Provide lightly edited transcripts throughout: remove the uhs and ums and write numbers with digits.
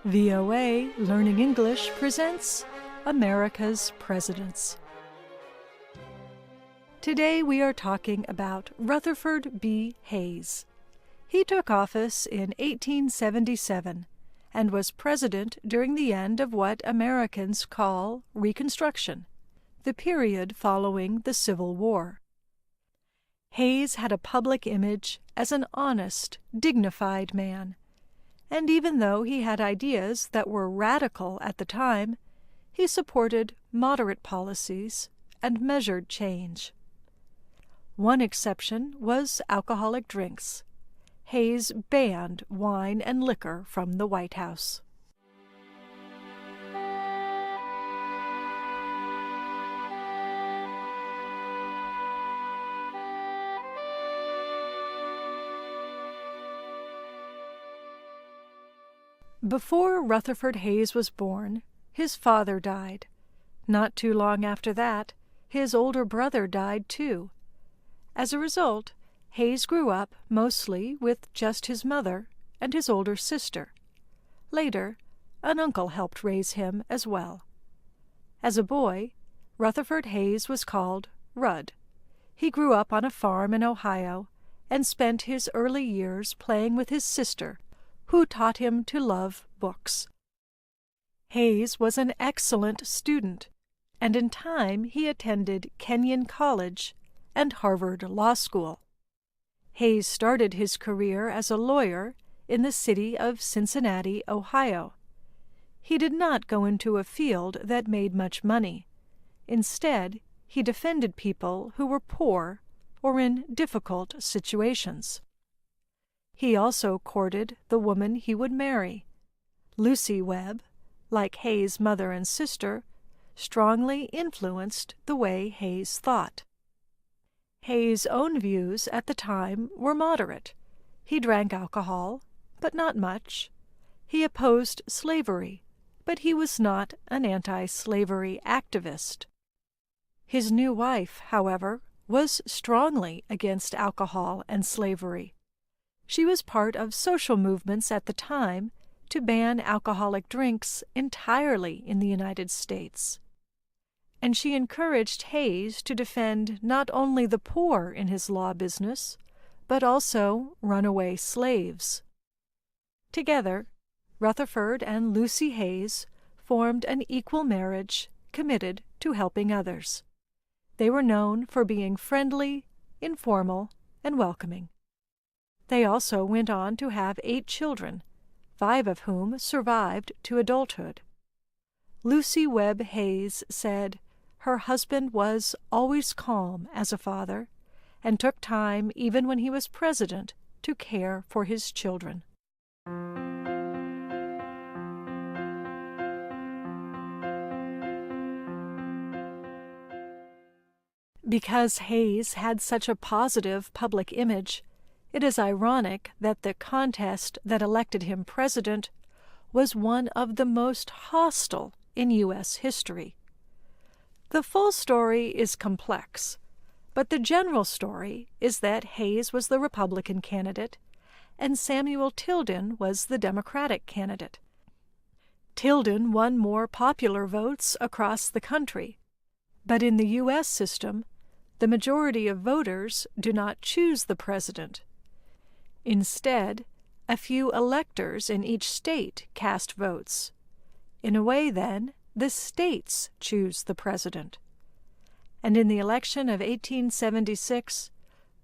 VOA Learning English presents America's Presidents. Today we are talking about Rutherford B Hayes. He took office in 1877 and was president during the end of what Americans call Reconstruction, the period following the Civil War. Hayes had a public image as an honest, dignified man, and even though he had ideas that were radical at the time, he supported moderate policies and measured change. One exception was alcoholic drinks. Hayes banned wine and liquor from the White House. Before Rutherford Hayes was born, his father died. Not too long after that, his older brother died too. As a result, Hayes grew up mostly with just his mother and his older sister. Later, an uncle helped raise him as well. As a boy, Rutherford Hayes was called Rud. He grew up on a farm in Ohio and spent his early years playing with his sister, who taught him to love books. Hayes was an excellent student, and in time he attended Kenyon College and Harvard Law School. Hayes started his career as a lawyer in the city of Cincinnati, Ohio. He did not go into a field that made much money. Instead, he defended people who were poor or in difficult situations. He also courted the woman he would marry. Lucy Webb, like Hayes' mother and sister, strongly influenced the way Hayes thought. Hayes' own views at the time were moderate. He drank alcohol, but not much. He opposed slavery, but he was not an anti-slavery activist. His new wife, however, was strongly against alcohol and slavery. She was part of social movements at the time to ban alcoholic drinks entirely in the United States. And she encouraged Hayes to defend not only the poor in his law business, but also runaway slaves. Together, Rutherford and Lucy Hayes formed an equal marriage committed to helping others. They were known for being friendly, informal, and welcoming. They also went on to have 8 children, 5 of whom survived to adulthood. Lucy Webb Hayes said her husband was always calm as a father and took time even when he was president to care for his children. Because Hayes had such a positive public image, it is ironic that the contest that elected him president was one of the most hostile in U.S. history. The full story is complex, but the general story is that Hayes was the Republican candidate and Samuel Tilden was the Democratic candidate. Tilden won more popular votes across the country, but in the U.S. system, the majority of voters do not choose the president. Instead, a few electors in each state cast votes. In a way, then, the states choose the president. And in the election of 1876,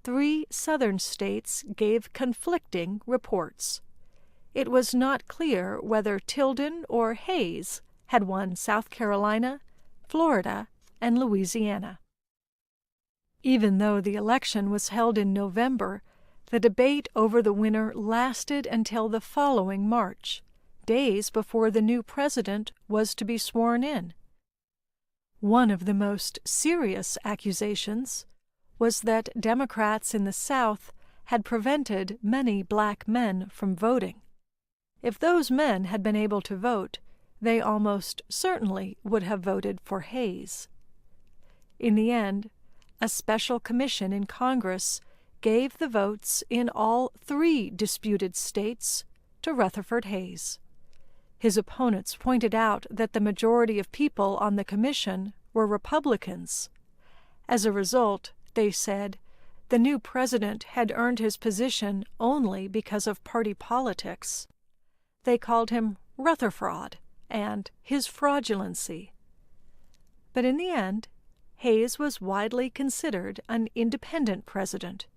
3 southern states gave conflicting reports. It was not clear whether Tilden or Hayes had won South Carolina, Florida, and Louisiana. Even though the election was held in November, the debate over the winner lasted until the following March, days before the new president was to be sworn in. One of the most serious accusations was that Democrats in the South had prevented many black men from voting. If those men had been able to vote, they almost certainly would have voted for Hayes. In the end, a special commission in Congress gave the votes in all 3 disputed states to Rutherford Hayes. His opponents pointed out that the majority of people on the commission were Republicans. As a result, they said, the new president had earned his position only because of party politics. They called him Rutherford and his fraudulency. But in the end, Hayes was widely considered an independent president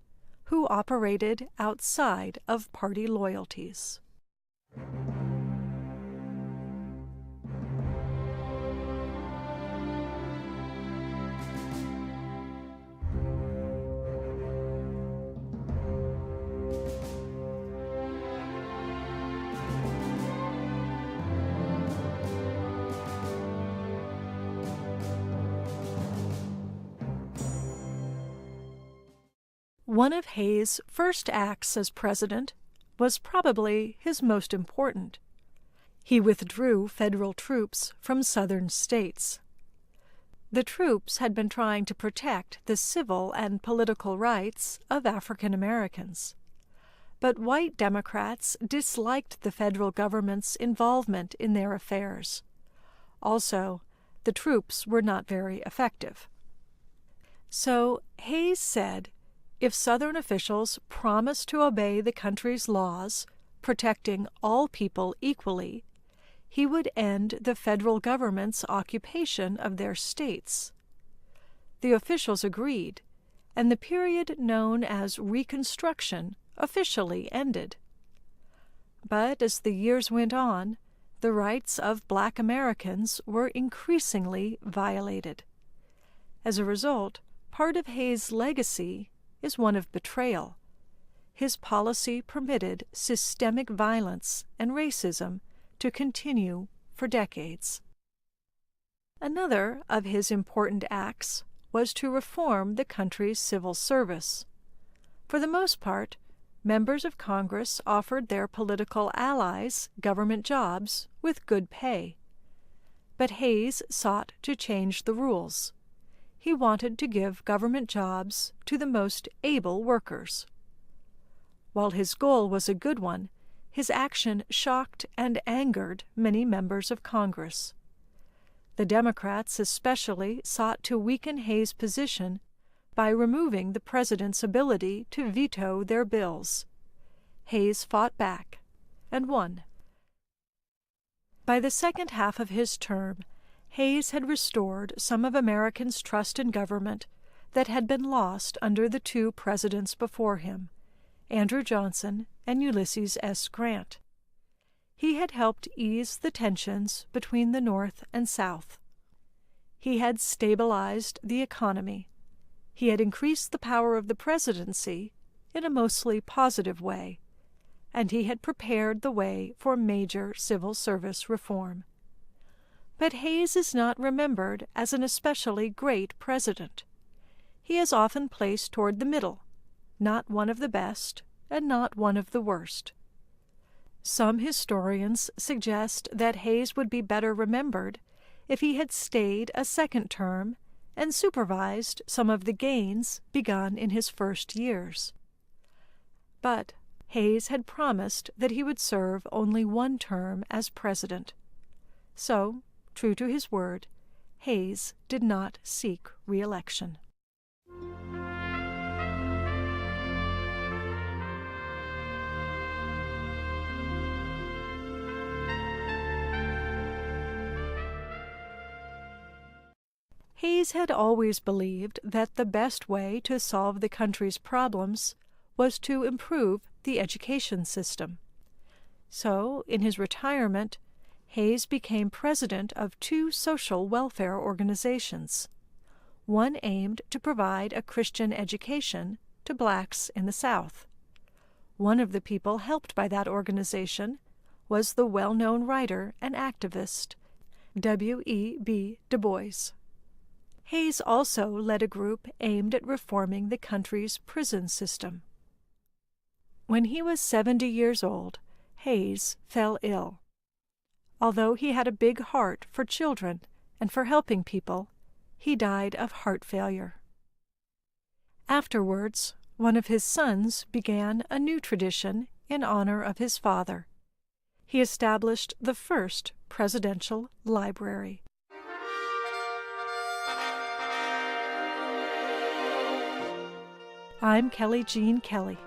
who operated outside of party loyalties. One of Hayes' first acts as president was probably his most important. He withdrew federal troops from southern states. The troops had been trying to protect the civil and political rights of African Americans. But white Democrats disliked the federal government's involvement in their affairs. Also, the troops were not very effective. So Hayes said, if Southern officials promised to obey the country's laws, protecting all people equally, he would end the federal government's occupation of their states. The officials agreed, and the period known as Reconstruction officially ended. But as the years went on, the rights of Black Americans were increasingly violated. As a result, part of Hayes' legacy is one of betrayal. His policy permitted systemic violence and racism to continue for decades. Another of his important acts was to reform the country's civil service. For the most part, members of Congress offered their political allies government jobs with good pay. But Hayes sought to change the rules. He wanted to give government jobs to the most able workers. While his goal was a good one, his action shocked and angered many members of Congress. The Democrats especially sought to weaken Hayes' position by removing the president's ability to veto their bills. Hayes fought back and won. By the second half of his term, Hayes had restored some of Americans' trust in government that had been lost under the two presidents before him, Andrew Johnson and Ulysses S. Grant. He had helped ease the tensions between the North and South. He had stabilized the economy. He had increased the power of the presidency in a mostly positive way, and he had prepared the way for major civil service reform. But Hayes is not remembered as an especially great president. He is often placed toward the middle, not one of the best and not one of the worst. Some historians suggest that Hayes would be better remembered if he had stayed a second term and supervised some of the gains begun in his first years. But Hayes had promised that he would serve only one term as president. So, true to his word, Hayes did not seek re-election. Hayes had always believed that the best way to solve the country's problems was to improve the education system. So, in his retirement, Hayes became president of two social welfare organizations. One aimed to provide a Christian education to blacks in the South. One of the people helped by that organization was the well-known writer and activist W.E.B. Du Bois. Hayes also led a group aimed at reforming the country's prison system. When he was 70 years old, Hayes fell ill. Although he had a big heart for children and for helping people, he died of heart failure. Afterwards, one of his sons began a new tradition in honor of his father. He established the first presidential library. I'm Kelly Jean Kelly.